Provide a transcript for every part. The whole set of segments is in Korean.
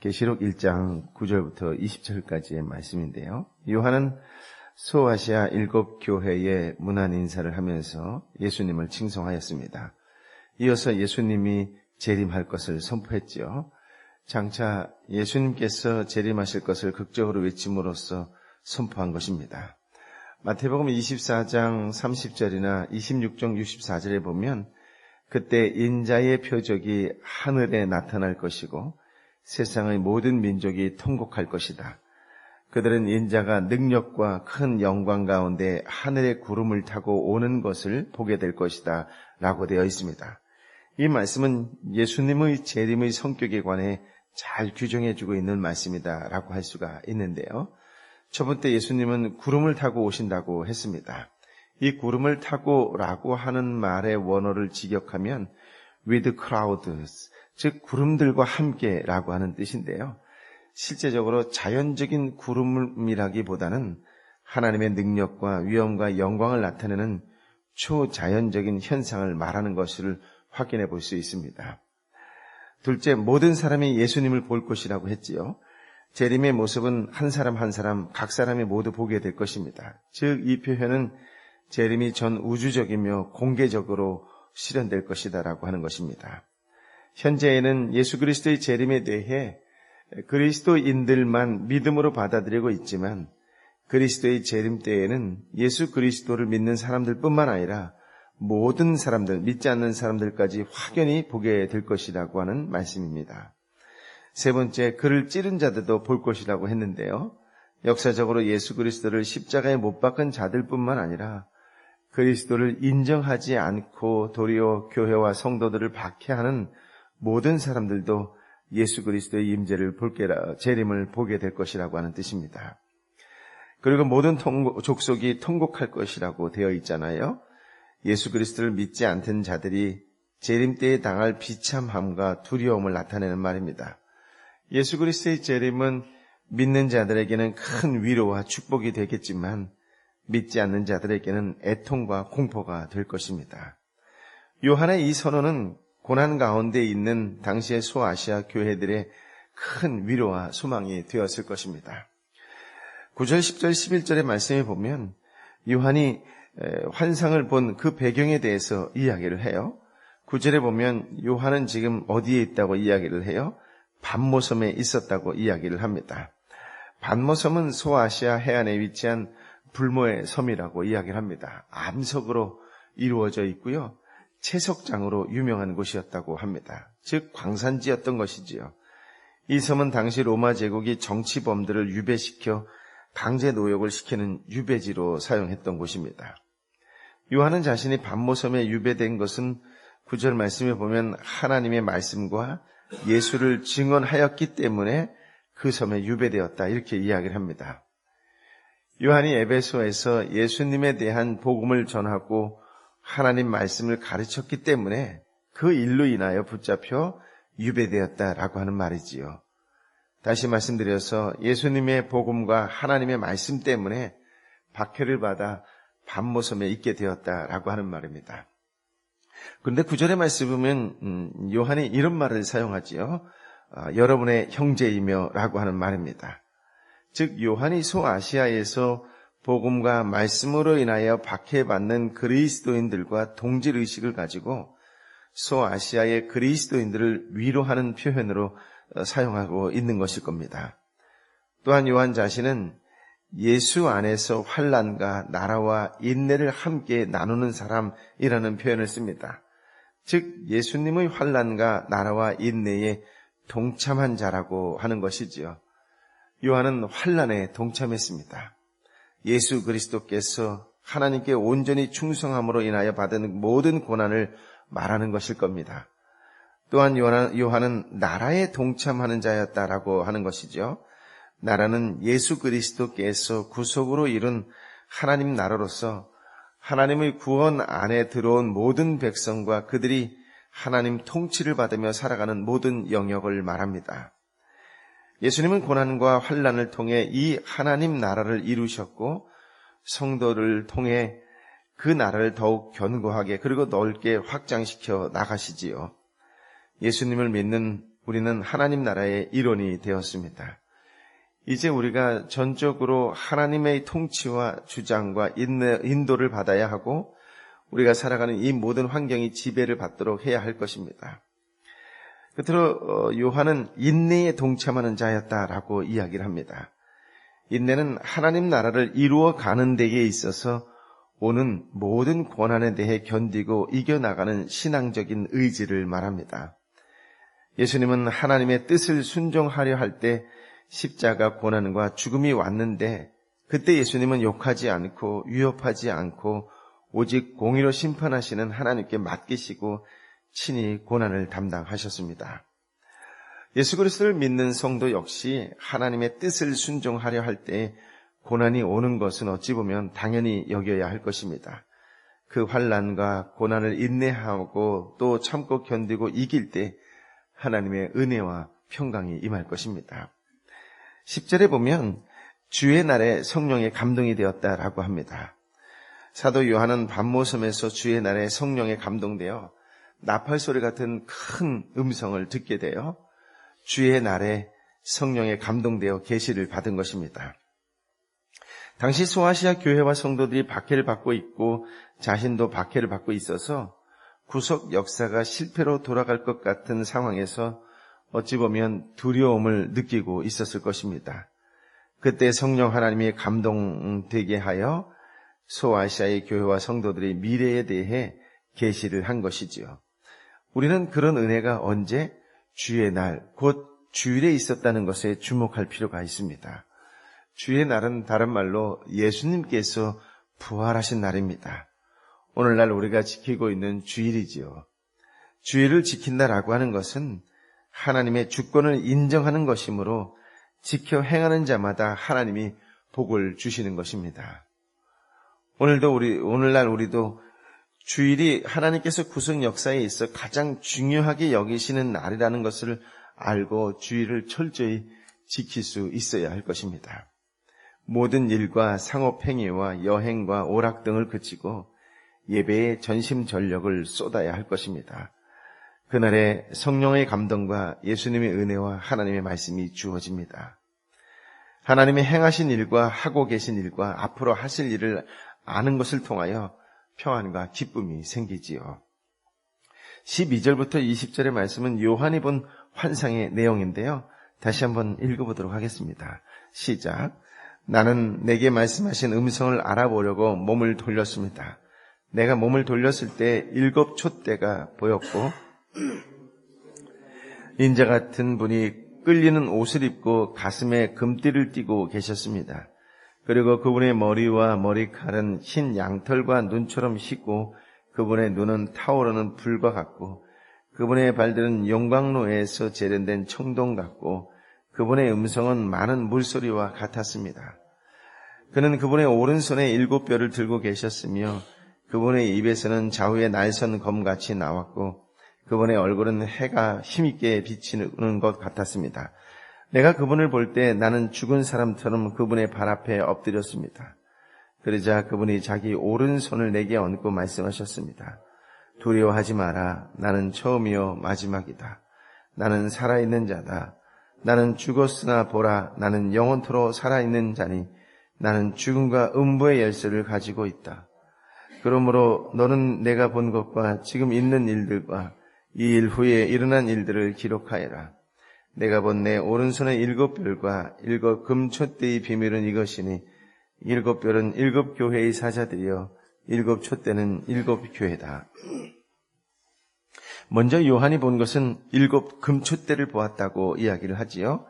계시록 1장 9절부터 20절까지의 말씀인데요. 요한은 소아시아 7교회에 문안 인사를 하면서 예수님을 칭송하였습니다. 이어서 예수님이 재림할 것을 선포했지요. 장차 예수님께서 재림하실 것을 극적으로 외침으로써 선포한 것입니다. 마태복음 24장 30절이나 26장 64절에 보면 그때 인자의 표적이 하늘에 나타날 것이고 세상의 모든 민족이 통곡할 것이다. 그들은 인자가 능력과 큰 영광 가운데 하늘의 구름을 타고 오는 것을 보게 될 것이다 라고 되어 있습니다. 이 말씀은 예수님의 재림의 성격에 관해 잘 규정해주고 있는 말씀이다 라고 할 수가 있는데요. 첫 번째 예수님은 구름을 타고 오신다고 했습니다. 이 구름을 타고 라고 하는 말의 원어를 직역하면 with clouds, 즉 구름들과 함께 라고 하는 뜻인데요. 실제적으로 자연적인 구름이라기보다는 하나님의 능력과 위엄과 영광을 나타내는 초자연적인 현상을 말하는 것을 확인해 볼 수 있습니다. 둘째, 모든 사람이 예수님을 볼 것이라고 했지요. 재림의 모습은 한 사람 한 사람, 각 사람이 모두 보게 될 것입니다. 즉, 이 표현은 재림이 전 우주적이며 공개적으로 실현될 것이다라고 하는 것입니다. 현재에는 예수 그리스도의 재림에 대해 그리스도인들만 믿음으로 받아들이고 있지만 그리스도의 재림 때에는 예수 그리스도를 믿는 사람들뿐만 아니라 모든 사람들, 믿지 않는 사람들까지 확연히 보게 될 것이라고 하는 말씀입니다. 세 번째, 그를 찌른 자들도 볼 것이라고 했는데요. 역사적으로 예수 그리스도를 십자가에 못 박은 자들뿐만 아니라 그리스도를 인정하지 않고 도리어 교회와 성도들을 박해하는 모든 사람들도 예수 그리스도의 임재를 재림을 보게 될 것이라고 하는 뜻입니다. 그리고 모든 족속이 통곡할 것이라고 되어 있잖아요. 예수 그리스도를 믿지 않던 자들이 재림 때에 당할 비참함과 두려움을 나타내는 말입니다. 예수 그리스도의 재림은 믿는 자들에게는 큰 위로와 축복이 되겠지만 믿지 않는 자들에게는 애통과 공포가 될 것입니다. 요한의 이 선언은 고난 가운데 있는 당시의 소아시아 교회들의 큰 위로와 소망이 되었을 것입니다. 9절, 10절, 11절의 말씀에 보면 요한이 환상을 본 그 배경에 대해서 이야기를 해요. 9절에 보면 요한은 지금 어디에 있다고 이야기를 해요? 반모섬에 있었다고 이야기를 합니다. 반모섬은 소아시아 해안에 위치한 불모의 섬이라고 이야기를 합니다. 암석으로 이루어져 있고요. 채석장으로 유명한 곳이었다고 합니다. 즉 광산지였던 것이지요. 이 섬은 당시 로마 제국이 정치범들을 유배시켜 강제 노역을 시키는 유배지로 사용했던 곳입니다. 요한은 자신이 반모섬에 유배된 것은 9절 말씀에 보면 하나님의 말씀과 예수를 증언하였기 때문에 그 섬에 유배되었다 이렇게 이야기를 합니다. 요한이 에베소에서 예수님에 대한 복음을 전하고 하나님 말씀을 가르쳤기 때문에 그 일로 인하여 붙잡혀 유배되었다라고 하는 말이지요. 다시 말씀드려서 예수님의 복음과 하나님의 말씀 때문에 박해를 받아 반모섬에 있게 되었다라고 하는 말입니다. 그런데 9절의 말씀을 보면 요한이 이런 말을 사용하지요. 여러분의 형제이며 라고 하는 말입니다. 즉 요한이 소아시아에서 복음과 말씀으로 인하여 박해받는 그리스도인들과 동질의식을 가지고 소아시아의 그리스도인들을 위로하는 표현으로 사용하고 있는 것일 겁니다. 또한 요한 자신은 예수 안에서 환난과 나라와 인내를 함께 나누는 사람이라는 표현을 씁니다. 즉 예수님의 환난과 나라와 인내에 동참한 자라고 하는 것이지요. 요한은 환난에 동참했습니다. 예수 그리스도께서 하나님께 온전히 충성함으로 인하여 받은 모든 고난을 말하는 것일 겁니다. 또한 요한은 나라에 동참하는 자였다라고 하는 것이죠. 나라는 예수 그리스도께서 구속으로 이룬 하나님 나라로서 하나님의 구원 안에 들어온 모든 백성과 그들이 하나님 통치를 받으며 살아가는 모든 영역을 말합니다. 예수님은 고난과 환난을 통해 이 하나님 나라를 이루셨고 성도를 통해 그 나라를 더욱 견고하게 그리고 넓게 확장시켜 나가시지요. 예수님을 믿는 우리는 하나님 나라의 일원이 되었습니다. 이제 우리가 전적으로 하나님의 통치와 주장과 인도를 받아야 하고 우리가 살아가는 이 모든 환경이 지배를 받도록 해야 할 것입니다. 끝으로 요한은 인내에 동참하는 자였다라고 이야기를 합니다. 인내는 하나님 나라를 이루어가는 데에 있어서 오는 모든 고난에 대해 견디고 이겨나가는 신앙적인 의지를 말합니다. 예수님은 하나님의 뜻을 순종하려 할 때 십자가 고난과 죽음이 왔는데 그때 예수님은 욕하지 않고 위협하지 않고 오직 공의로 심판하시는 하나님께 맡기시고 친히 고난을 담당하셨습니다. 예수 그리스도를 믿는 성도 역시 하나님의 뜻을 순종하려 할 때 고난이 오는 것은 어찌 보면 당연히 여겨야 할 것입니다. 그 환난과 고난을 인내하고 또 참고 견디고 이길 때 하나님의 은혜와 평강이 임할 것입니다. 10절에 보면 주의 날에 성령의 감동이 되었다라고 합니다. 사도 요한은 밤모섬에서 주의 날에 성령에 감동되어 나팔소리 같은 큰 음성을 듣게 되어 주의 날에 성령에 감동되어 계시를 받은 것입니다. 당시 소아시아 교회와 성도들이 박해를 받고 있고 자신도 박해를 받고 있어서 구속 역사가 실패로 돌아갈 것 같은 상황에서 어찌 보면 두려움을 느끼고 있었을 것입니다. 그때 성령 하나님이 감동되게 하여 소아시아의 교회와 성도들의 미래에 대해 계시를 한 것이지요. 우리는 그런 은혜가 언제? 주의 날, 곧 주일에 있었다는 것에 주목할 필요가 있습니다. 주의 날은 다른 말로 예수님께서 부활하신 날입니다. 오늘날 우리가 지키고 있는 주일이지요. 주일을 지킨다라고 하는 것은 하나님의 주권을 인정하는 것이므로 지켜 행하는 자마다 하나님이 복을 주시는 것입니다. 오늘날 우리도 주일이 하나님께서 구속 역사에 있어 가장 중요하게 여기시는 날이라는 것을 알고 주일을 철저히 지킬 수 있어야 할 것입니다. 모든 일과 상업행위와 여행과 오락 등을 그치고 예배에 전심전력을 쏟아야 할 것입니다. 그날에 성령의 감동과 예수님의 은혜와 하나님의 말씀이 주어집니다. 하나님의 행하신 일과 하고 계신 일과 앞으로 하실 일을 아는 것을 통하여 평안과 기쁨이 생기지요. 12절부터 20절의 말씀은 요한이 본 환상의 내용인데요. 다시 한번 읽어보도록 하겠습니다. 시작. 나는 내게 말씀하신 음성을 알아보려고 몸을 돌렸습니다. 내가 몸을 돌렸을 때 7 촛대가 보였고 인자 같은 분이 끌리는 옷을 입고 가슴에 금띠를 띠고 계셨습니다. 그리고 그분의 머리와 머리칼은 흰 양털과 눈처럼 희고 그분의 눈은 타오르는 불과 같고 그분의 발들은 용광로에서 재련된 청동 같고 그분의 음성은 많은 물소리와 같았습니다. 그는 그분의 오른손에 7뼈를 들고 계셨으며 그분의 입에서는 좌우의 날선 검같이 나왔고 그분의 얼굴은 해가 힘있게 비치는 것 같았습니다. 내가 그분을 볼 때 나는 죽은 사람처럼 그분의 발 앞에 엎드렸습니다. 그러자 그분이 자기 오른손을 내게 얹고 말씀하셨습니다. 두려워하지 마라. 나는 처음이요 마지막이다. 나는 살아있는 자다. 나는 죽었으나 보라. 나는 영원토록 살아있는 자니 나는 죽음과 음부의 열쇠를 가지고 있다. 그러므로 너는 내가 본 것과 지금 있는 일들과 이 일 후에 일어난 일들을 기록하여라. 내가 본 내 오른손의 7별과 7 금촛대의 비밀은 이것이니 7별은 7 교회의 사자들이요 7 촛대는 7 교회다. 먼저 요한이 본 것은 7 금촛대를 보았다고 이야기를 하지요.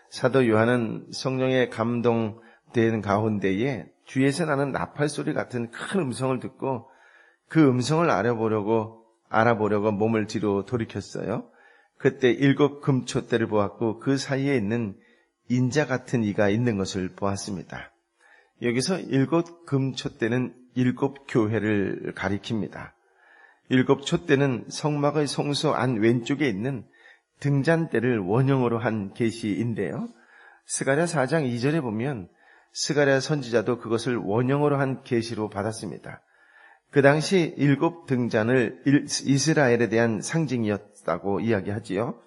사도 요한은 성령의 감동된 가운데에 뒤에서 나는 나팔소리 같은 큰 음성을 듣고 그 음성을 알아보려고 몸을 뒤로 돌이켰어요. 그때 7 금촛대를 보았고 그 사이에 있는 인자 같은 이가 있는 것을 보았습니다. 여기서 7 금촛대는 7 교회를 가리킵니다. 7 촛대는 성막의 성소 안 왼쪽에 있는 등잔대를 원형으로 한 계시인데요. 스가랴 4장 2절에 보면 스가랴 선지자도 그것을 원형으로 한 계시로 받았습니다. 그 당시 7 등잔을 이스라엘에 대한 상징이었다고 이야기하지요.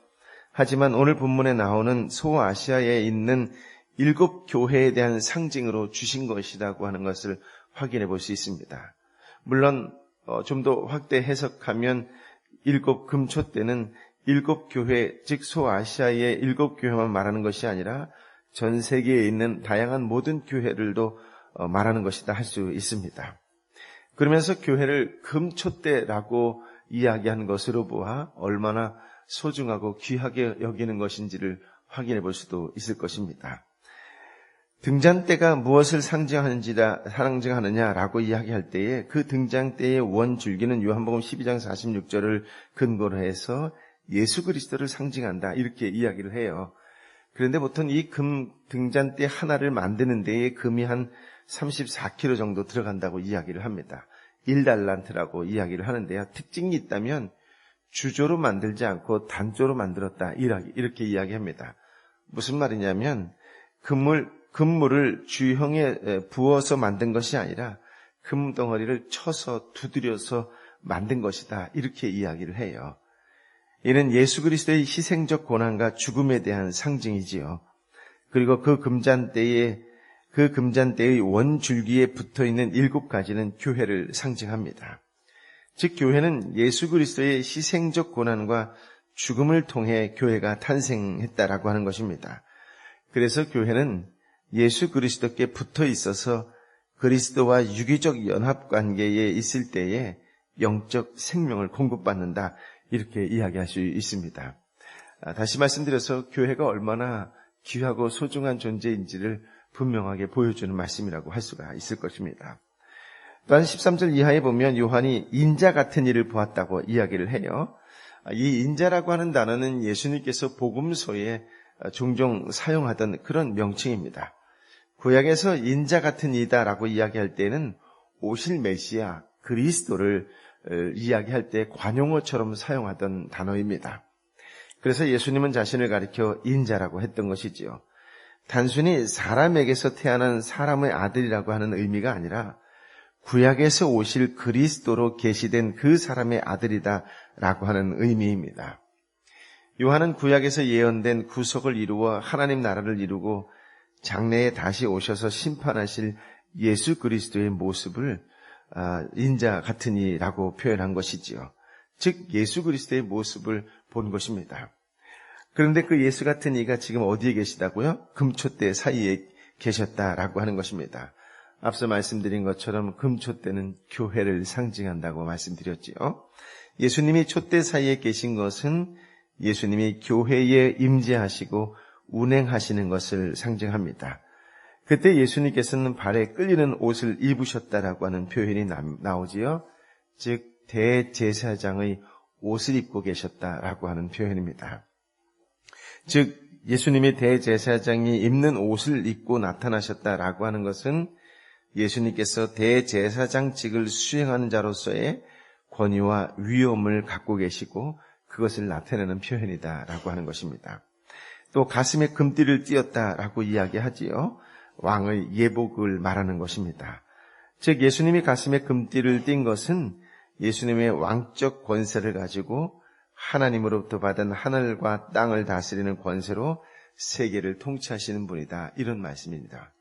하지만 오늘 본문에 나오는 소아시아에 있는 7 교회에 대한 상징으로 주신 것이라고 하는 것을 확인해 볼 수 있습니다. 물론 좀 더 확대 해석하면 7 금초대는 7 교회, 즉 소아시아의 7 교회만 말하는 것이 아니라 전 세계에 있는 다양한 모든 교회들도 말하는 것이다 할 수 있습니다. 그러면서 교회를 금초대라고 이야기하는 것으로 보아 얼마나 소중하고 귀하게 여기는 것인지를 확인해 볼 수도 있을 것입니다. 등잔대가 무엇을 상징하느냐라고 이야기할 때에 그 등잔대의 원줄기는 요한복음 12장 46절을 근거로 해서 예수 그리스도를 상징한다 이렇게 이야기를 해요. 그런데 보통 이 금 등잔대 하나를 만드는 데에 금이 한 34kg 정도 들어간다고 이야기를 합니다. 1달란트라고 이야기를 하는데요. 특징이 있다면 주조로 만들지 않고 단조로 만들었다 이렇게 이야기합니다. 무슨 말이냐면 금물을 주형에 부어서 만든 것이 아니라 금덩어리를 쳐서 두드려서 만든 것이다 이렇게 이야기를 해요. 이는 예수 그리스도의 희생적 고난과 죽음에 대한 상징이지요. 그리고 그 금잔대의 원줄기에 붙어있는 7가지는 교회를 상징합니다. 즉 교회는 예수 그리스도의 희생적 고난과 죽음을 통해 교회가 탄생했다라고 하는 것입니다. 그래서 교회는 예수 그리스도께 붙어 있어서 그리스도와 유기적 연합 관계에 있을 때에 영적 생명을 공급받는다 이렇게 이야기할 수 있습니다. 다시 말씀드려서 교회가 얼마나 귀하고 소중한 존재인지를 분명하게 보여주는 말씀이라고 할 수가 있을 것입니다. 또한 13절 이하에 보면 요한이 인자 같은 일을 보았다고 이야기를 해요. 이 인자라고 하는 단어는 예수님께서 복음서에 종종 사용하던 그런 명칭입니다. 구약에서 인자 같은 이다라고 이야기할 때는 오실 메시아 그리스도를 이야기할 때 관용어처럼 사용하던 단어입니다. 그래서 예수님은 자신을 가리켜 인자라고 했던 것이지요. 단순히 사람에게서 태어난 사람의 아들이라고 하는 의미가 아니라 구약에서 오실 그리스도로 계시된 그 사람의 아들이다라고 하는 의미입니다. 요한은 구약에서 예언된 구속을 이루어 하나님 나라를 이루고 장래에 다시 오셔서 심판하실 예수 그리스도의 모습을 인자 같은 이라고 표현한 것이지요. 즉 예수 그리스도의 모습을 본 것입니다. 그런데 그 예수 같은 이가 지금 어디에 계시다고요? 금초대 사이에 계셨다라고 하는 것입니다. 앞서 말씀드린 것처럼 금초대는 교회를 상징한다고 말씀드렸지요. 예수님이 촛대 사이에 계신 것은 예수님이 교회에 임재하시고 운행하시는 것을 상징합니다. 그때 예수님께서는 발에 끌리는 옷을 입으셨다라고 하는 표현이 나오지요. 즉 대제사장의 옷을 입고 계셨다라고 하는 표현입니다. 즉 예수님이 대제사장이 입는 옷을 입고 나타나셨다라고 하는 것은 예수님께서 대제사장직을 수행하는 자로서의 권위와 위엄을 갖고 계시고 그것을 나타내는 표현이다라고 하는 것입니다. 또 가슴에 금띠를 띄었다라고 이야기하지요. 왕의 예복을 말하는 것입니다. 즉 예수님이 가슴에 금띠를 띈 것은 예수님의 왕적 권세를 가지고 하나님으로부터 받은 하늘과 땅을 다스리는 권세로 세계를 통치하시는 분이다. 이런 말씀입니다.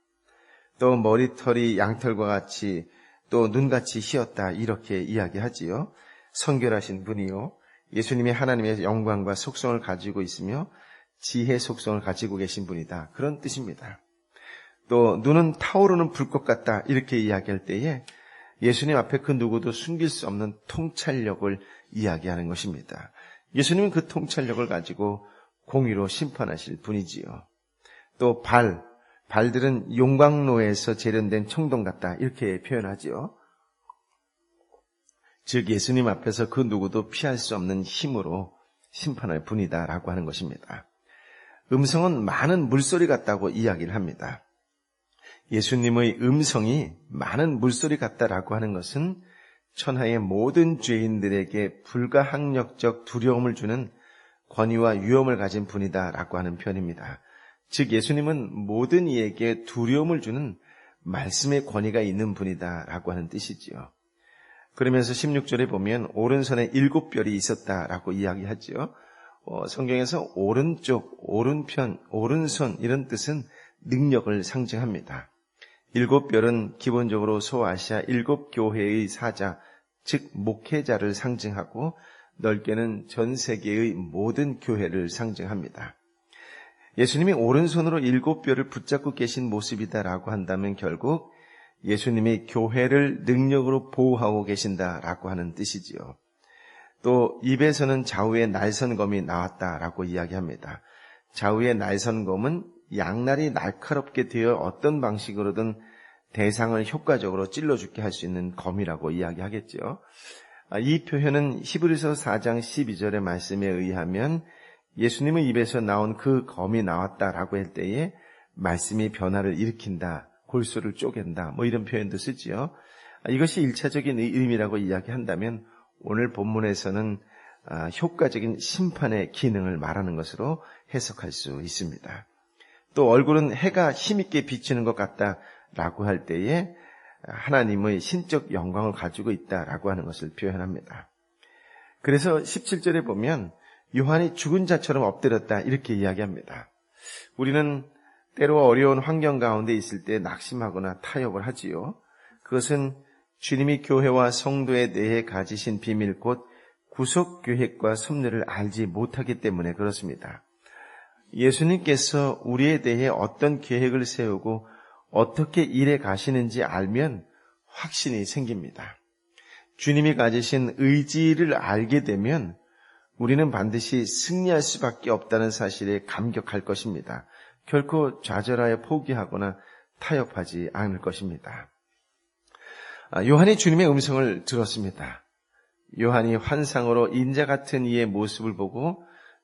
또 머리털이 양털과 같이 또 눈같이 희었다. 이렇게 이야기하지요. 성결하신 분이요. 예수님이 하나님의 영광과 속성을 가지고 있으며 지혜 속성을 가지고 계신 분이다. 그런 뜻입니다. 또 눈은 타오르는 불꽃 같다. 이렇게 이야기할 때에 예수님 앞에 그 누구도 숨길 수 없는 통찰력을 이야기하는 것입니다. 예수님은 그 통찰력을 가지고 공의로 심판하실 분이지요. 또 발들은 용광로에서 재련된 청동 같다. 이렇게 표현하지요. 즉 예수님 앞에서 그 누구도 피할 수 없는 힘으로 심판할 분이다라고 하는 것입니다. 음성은 많은 물소리 같다고 이야기를 합니다. 예수님의 음성이 많은 물소리 같다라고 하는 것은 천하의 모든 죄인들에게 불가항력적 두려움을 주는 권위와 위엄을 가진 분이다라고 하는 표현입니다. 즉 예수님은 모든 이에게 두려움을 주는 말씀의 권위가 있는 분이다라고 하는 뜻이지요. 그러면서 16절에 보면 오른손에 7별이 있었다라고 이야기하지요. 성경에서 오른쪽, 오른편, 오른손 이런 뜻은 능력을 상징합니다. 7별은 기본적으로 소아시아 7교회의 사자, 즉 목회자를 상징하고 넓게는 전 세계의 모든 교회를 상징합니다. 예수님이 오른손으로 7별을 붙잡고 계신 모습이다라고 한다면 결국 예수님이 교회를 능력으로 보호하고 계신다라고 하는 뜻이지요. 또 입에서는 좌우의 날선검이 나왔다라고 이야기합니다. 좌우의 날선검은 양날이 날카롭게 되어 어떤 방식으로든 대상을 효과적으로 찔러 죽게 할 수 있는 검이라고 이야기하겠죠. 이 표현은 히브리서 4장 12절의 말씀에 의하면 예수님의 입에서 나온 그 검이 나왔다라고 할 때에 말씀이 변화를 일으킨다, 골수를 쪼갠다, 이런 표현도 쓰지요. 이것이 1차적인 의미라고 이야기한다면 오늘 본문에서는 효과적인 심판의 기능을 말하는 것으로 해석할 수 있습니다. 또 얼굴은 해가 힘있게 비치는 것 같다라고 할 때에 하나님의 신적 영광을 가지고 있다라고 하는 것을 표현합니다. 그래서 17절에 보면 요한이 죽은 자처럼 엎드렸다 이렇게 이야기합니다. 우리는 때로 어려운 환경 가운데 있을 때 낙심하거나 타협을 하지요. 그것은 주님이 교회와 성도에 대해 가지신 비밀 곧 구속계획과 섭리를 알지 못하기 때문에 그렇습니다. 예수님께서 우리에 대해 어떤 계획을 세우고 어떻게 일해 가시는지 알면 확신이 생깁니다. 주님이 가지신 의지를 알게 되면 우리는 반드시 승리할 수밖에 없다는 사실에 감격할 것입니다. 결코 좌절하여 포기하거나 타협하지 않을 것입니다. 요한이 주님의 음성을 들었습니다. 요한이 환상으로 인자 같은 이의 모습을 보고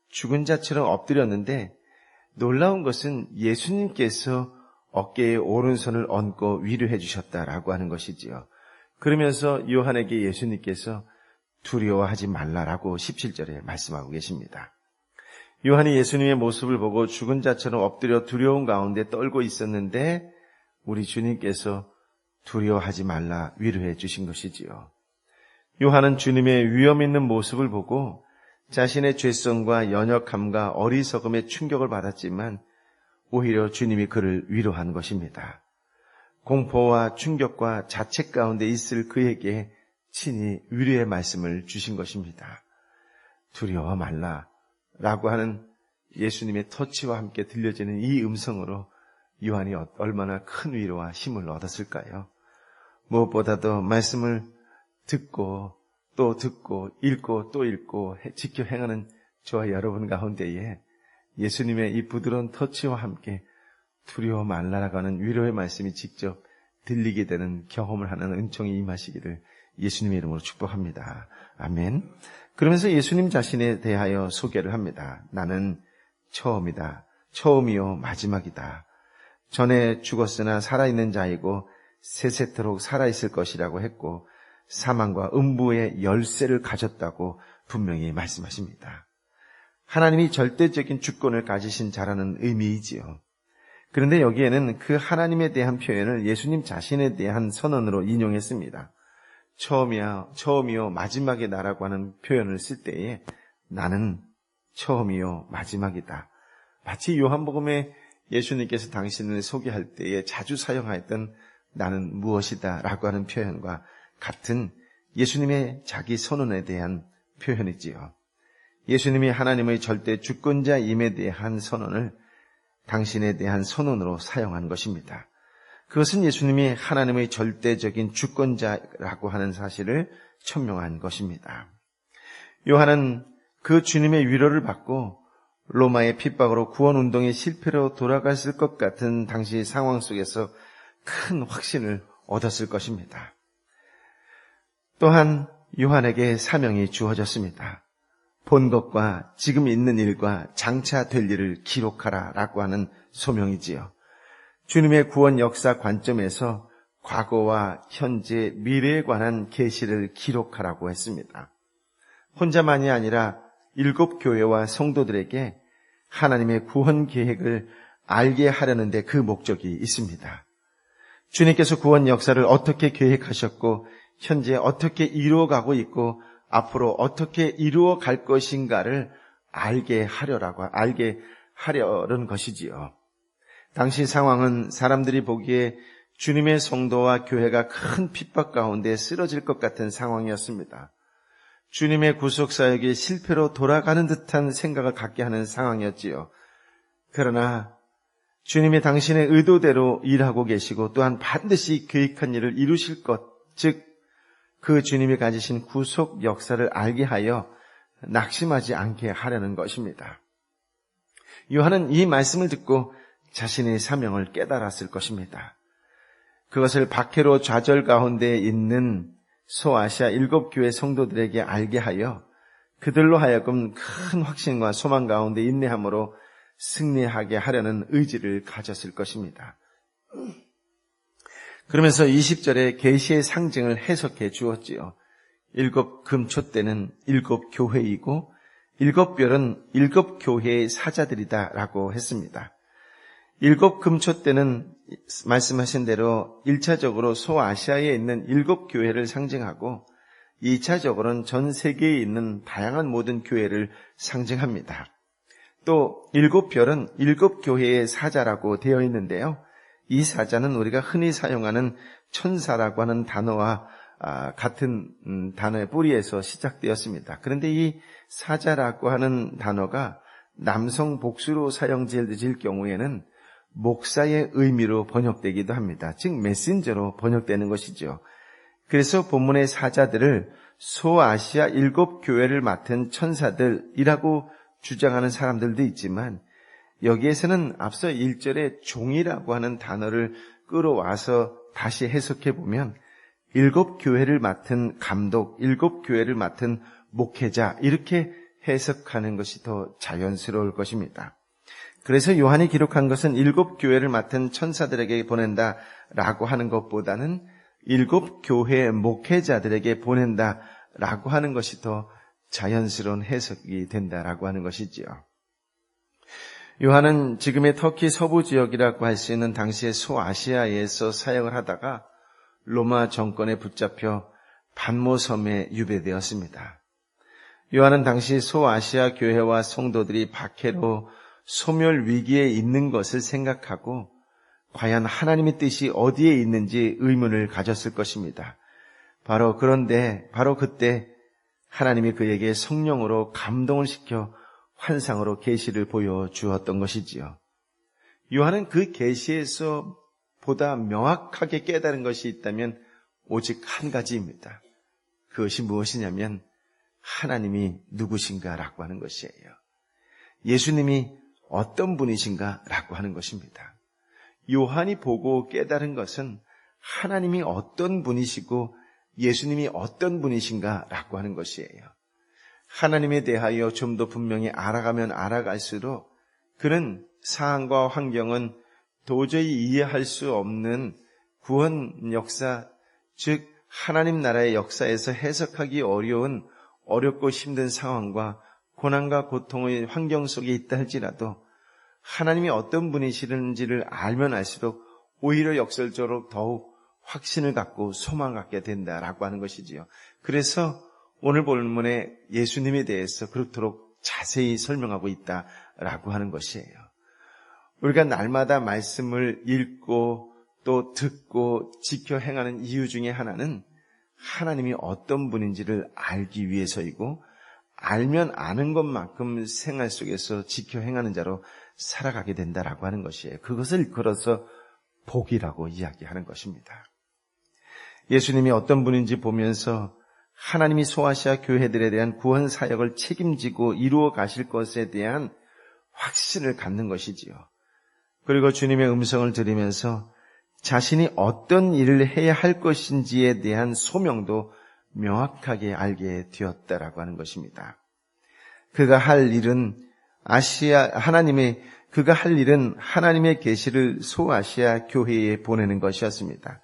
죽은 자처럼 엎드렸는데 놀라운 것은 예수님께서 어깨에 오른손을 얹고 위로해 주셨다라고 하는 것이지요. 그러면서 요한에게 예수님께서 두려워하지 말라라고 17절에 말씀하고 계십니다. 요한이 예수님의 모습을 보고 죽은 자처럼 엎드려 두려운 가운데 떨고 있었는데 우리 주님께서 두려워하지 말라 위로해 주신 것이지요. 요한은 주님의 위험 있는 모습을 보고 자신의 죄성과 연약함과 어리석음에 충격을 받았지만 오히려 주님이 그를 위로한 것입니다. 공포와 충격과 자책 가운데 있을 그에게 친히 위로의 말씀을 주신 것입니다. 두려워 말라라고 하는 예수님의 터치와 함께 들려지는 이 음성으로 요한이 얼마나 큰 위로와 힘을 얻었을까요? 무엇보다도 말씀을 듣고 또 듣고 읽고 또 읽고 지켜 행하는 저와 여러분 가운데에 예수님의 이 부드러운 터치와 함께 두려워 말라라고 하는 위로의 말씀이 직접 들리게 되는 경험을 하는 은총이 임하시기를 예수님의 이름으로 축복합니다. 아멘. 그러면서 예수님 자신에 대하여 소개를 합니다. 나는 처음이다. 처음이요 마지막이다. 전에 죽었으나 살아있는 자이고 세세토록 살아있을 것이라고 했고 사망과 음부의 열쇠를 가졌다고 분명히 말씀하십니다. 하나님이 절대적인 주권을 가지신 자라는 의미이지요. 그런데 여기에는 그 하나님에 대한 표현을 예수님 자신에 대한 선언으로 인용했습니다. 처음이요 마지막의 나라고 하는 표현을 쓸 때에 나는 처음이요 마지막이다. 마치 요한복음에 예수님께서 당신을 소개할 때에 자주 사용하였던 나는 무엇이다 라고 하는 표현과 같은 예수님의 자기 선언에 대한 표현이지요. 예수님이 하나님의 절대 주권자임에 대한 선언을 당신에 대한 선언으로 사용한 것입니다. 그것은 예수님이 하나님의 절대적인 주권자라고 하는 사실을 천명한 것입니다. 요한은 그 주님의 위로를 받고 로마의 핍박으로 구원운동의 실패로 돌아갔을 것 같은 당시 상황 속에서 큰 확신을 얻었을 것입니다. 또한 요한에게 사명이 주어졌습니다. 본 것과 지금 있는 일과 장차 될 일을 기록하라 라고 하는 소명이지요. 주님의 구원 역사 관점에서 과거와 현재, 미래에 관한 계시를 기록하라고 했습니다. 혼자만이 아니라 7교회와 성도들에게 하나님의 구원 계획을 알게 하려는 데 그 목적이 있습니다. 주님께서 구원 역사를 어떻게 계획하셨고 현재 어떻게 이루어가고 있고 앞으로 어떻게 이루어갈 것인가를 알게 하려는 것이지요. 당시 상황은 사람들이 보기에 주님의 성도와 교회가 큰 핍박 가운데 쓰러질 것 같은 상황이었습니다. 주님의 구속사역이 실패로 돌아가는 듯한 생각을 갖게 하는 상황이었지요. 그러나 주님이 당신의 의도대로 일하고 계시고 또한 반드시 계획한 일을 이루실 것, 즉 그 주님이 가지신 구속 역사를 알게 하여 낙심하지 않게 하려는 것입니다. 요한은 이 말씀을 듣고 자신의 사명을 깨달았을 것입니다. 그것을 박해로 좌절 가운데 있는 소아시아 7교회 성도들에게 알게 하여 그들로 하여금 큰 확신과 소망 가운데 인내함으로 승리하게 하려는 의지를 가졌을 것입니다. 그러면서 20절에 계시의 상징을 해석해 주었지요. 7 금초대는 7 교회이고 7 별은 7 교회의 사자들이다 라고 했습니다. 7 금초대는 말씀하신 대로 1차적으로 소아시아에 있는 7 교회를 상징하고 2차적으로는 전 세계에 있는 다양한 모든 교회를 상징합니다. 또 7 별은 7 교회의 사자라고 되어 있는데요. 이 사자는 우리가 흔히 사용하는 천사라고 하는 단어와 같은 단어의 뿌리에서 시작되었습니다. 그런데 이 사자라고 하는 단어가 남성 복수로 사용될 경우에는 목사의 의미로 번역되기도 합니다. 즉 메신저로 번역되는 것이죠. 그래서 본문의 사자들을 소아시아 7 교회를 맡은 천사들이라고 주장하는 사람들도 있지만 여기에서는 앞서 1절에 종이라고 하는 단어를 끌어와서 다시 해석해 보면 7 교회를 맡은 감독, 7 교회를 맡은 목회자 이렇게 해석하는 것이 더 자연스러울 것입니다. 그래서 요한이 기록한 것은 7 교회를 맡은 천사들에게 보낸다라고 하는 것보다는 7 교회의 목회자들에게 보낸다라고 하는 것이 더 자연스러운 해석이 된다라고 하는 것이지요. 요한은 지금의 터키 서부 지역이라고 할 수 있는 당시의 소아시아에서 사역을 하다가 로마 정권에 붙잡혀 반모섬에 유배되었습니다. 요한은 당시 소아시아 교회와 성도들이 박해로 소멸 위기에 있는 것을 생각하고 과연 하나님의 뜻이 어디에 있는지 의문을 가졌을 것입니다. 바로 그때 하나님이 그에게 성령으로 감동을 시켜 환상으로 계시를 보여주었던 것이지요. 요한은 그 계시에서 보다 명확하게 깨달은 것이 있다면 오직 한 가지입니다. 그것이 무엇이냐면 하나님이 누구신가라고 하는 것이에요. 예수님이 어떤 분이신가라고 하는 것입니다. 요한이 보고 깨달은 것은 하나님이 어떤 분이시고 예수님이 어떤 분이신가라고 하는 것이에요. 하나님에 대하여 좀 더 분명히 알아가면 알아갈수록 그는 상황과 환경은 도저히 이해할 수 없는 구원 역사, 즉 하나님 나라의 역사에서 해석하기 어렵고 힘든 상황과 고난과 고통의 환경 속에 있다 할지라도 하나님이 어떤 분이시는지를 알면 알수록 오히려 역설적으로 더욱 확신을 갖고 소망을 갖게 된다라고 하는 것이지요. 그래서 오늘 본문에 예수님에 대해서 그렇도록 자세히 설명하고 있다라고 하는 것이에요. 우리가 날마다 말씀을 읽고 또 듣고 지켜 행하는 이유 중에 하나는 하나님이 어떤 분인지를 알기 위해서이고 알면 아는 것만큼 생활 속에서 지켜 행하는 자로 살아가게 된다라고 하는 것이에요. 그것을 걸어서 복이라고 이야기하는 것입니다. 예수님이 어떤 분인지 보면서 하나님이 소아시아 교회들에 대한 구원 사역을 책임지고 이루어 가실 것에 대한 확신을 갖는 것이지요. 그리고 주님의 음성을 들으면서 자신이 어떤 일을 해야 할 것인지에 대한 소명도 명확하게 알게 되었다라고 하는 것입니다. 그가 할 일은 하나님의 계시를 소아시아 교회에 보내는 것이었습니다.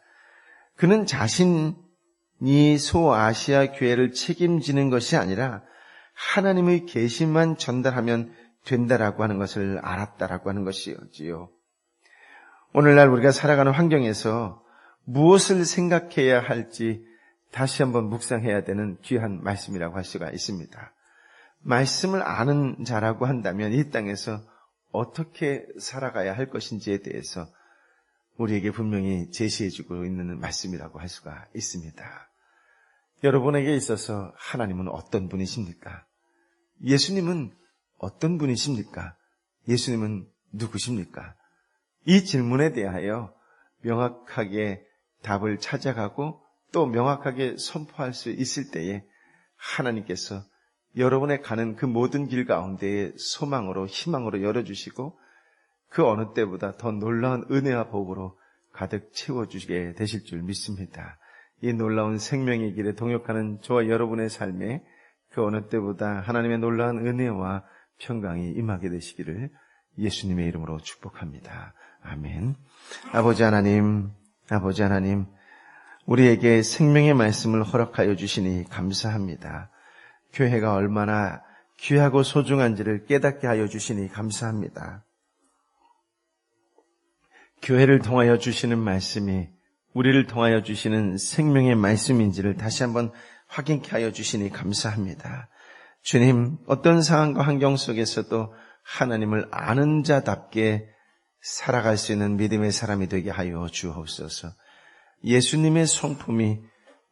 그는 자신이 소아시아 교회를 책임지는 것이 아니라 하나님의 계시만 전달하면 된다라고 하는 것을 알았다라고 하는 것이지요. 오늘날 우리가 살아가는 환경에서 무엇을 생각해야 할지 다시 한번 묵상해야 되는 귀한 말씀이라고 할 수가 있습니다. 말씀을 아는 자라고 한다면 이 땅에서 어떻게 살아가야 할 것인지에 대해서 우리에게 분명히 제시해주고 있는 말씀이라고 할 수가 있습니다. 여러분에게 있어서 하나님은 어떤 분이십니까? 예수님은 어떤 분이십니까? 예수님은 누구십니까? 이 질문에 대하여 명확하게 답을 찾아가고 또 명확하게 선포할 수 있을 때에 하나님께서 여러분의 가는 그 모든 길 가운데에 소망으로 희망으로 열어주시고 그 어느 때보다 더 놀라운 은혜와 복으로 가득 채워주시게 되실 줄 믿습니다. 이 놀라운 생명의 길에 동역하는 저와 여러분의 삶에 그 어느 때보다 하나님의 놀라운 은혜와 평강이 임하게 되시기를 예수님의 이름으로 축복합니다. 아멘. 아버지 하나님, 우리에게 생명의 말씀을 허락하여 주시니 감사합니다. 교회가 얼마나 귀하고 소중한지를 깨닫게 하여 주시니 감사합니다. 교회를 통하여 주시는 말씀이 우리를 통하여 주시는 생명의 말씀인지를 다시 한번 확인케 하여 주시니 감사합니다. 주님, 어떤 상황과 환경 속에서도 하나님을 아는 자답게 살아갈 수 있는 믿음의 사람이 되게 하여 주옵소서. 예수님의 성품이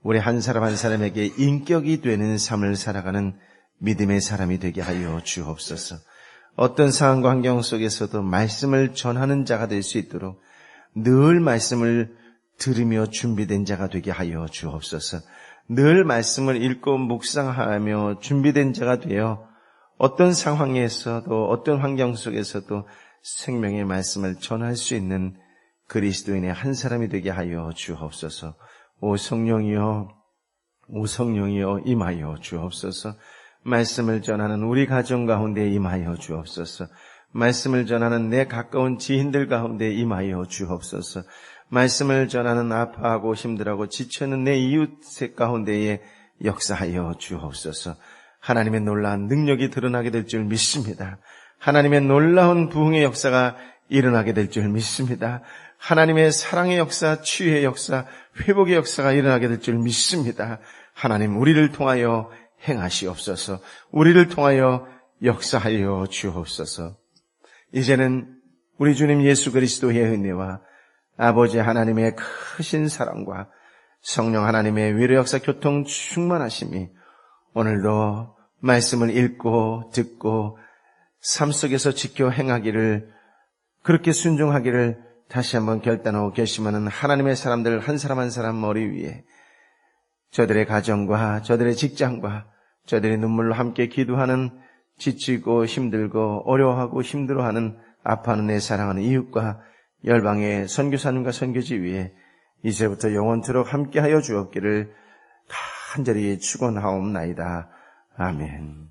우리 한 사람 한 사람에게 인격이 되는 삶을 살아가는 믿음의 사람이 되게 하여 주옵소서. 어떤 상황과 환경 속에서도 말씀을 전하는 자가 될 수 있도록 늘 말씀을 들으며 준비된 자가 되게 하여 주옵소서. 늘 말씀을 읽고 묵상하며 준비된 자가 되어 어떤 상황에서도 어떤 환경 속에서도 생명의 말씀을 전할 수 있는 그리스도인의 한 사람이 되게 하여 주옵소서. 오 성령이여 임하여 주옵소서. 말씀을 전하는 우리 가정 가운데 임하여 주옵소서. 말씀을 전하는 내 가까운 지인들 가운데 임하여 주옵소서. 말씀을 전하는 아파하고 힘들어하고 지쳐있는 내 이웃 가운데에 역사하여 주옵소서. 하나님의 놀라운 능력이 드러나게 될 줄 믿습니다. 하나님의 놀라운 부흥의 역사가 일어나게 될 줄 믿습니다. 하나님의 사랑의 역사, 치유의 역사, 회복의 역사가 일어나게 될 줄 믿습니다. 하나님, 우리를 통하여 행하시옵소서. 우리를 통하여 역사하여 주옵소서. 이제는 우리 주님 예수 그리스도의 은혜와 아버지 하나님의 크신 사랑과 성령 하나님의 위로 역사 교통 충만하심이 오늘도 말씀을 읽고 듣고 삶 속에서 지켜 행하기를, 그렇게 순종하기를 다시 한번 결단하고 결심하는 하나님의 사람들 한 사람 한 사람 머리 위에 저들의 가정과 저들의 직장과 저들의 눈물로 함께 기도하는 지치고 힘들고 어려워하고 힘들어하는 아파하는 내 사랑하는 이웃과 열방의 선교사님과 선교지 위에 이제부터 영원토록 함께하여 주옵기를 간절히 축원하옵나이다. 아멘.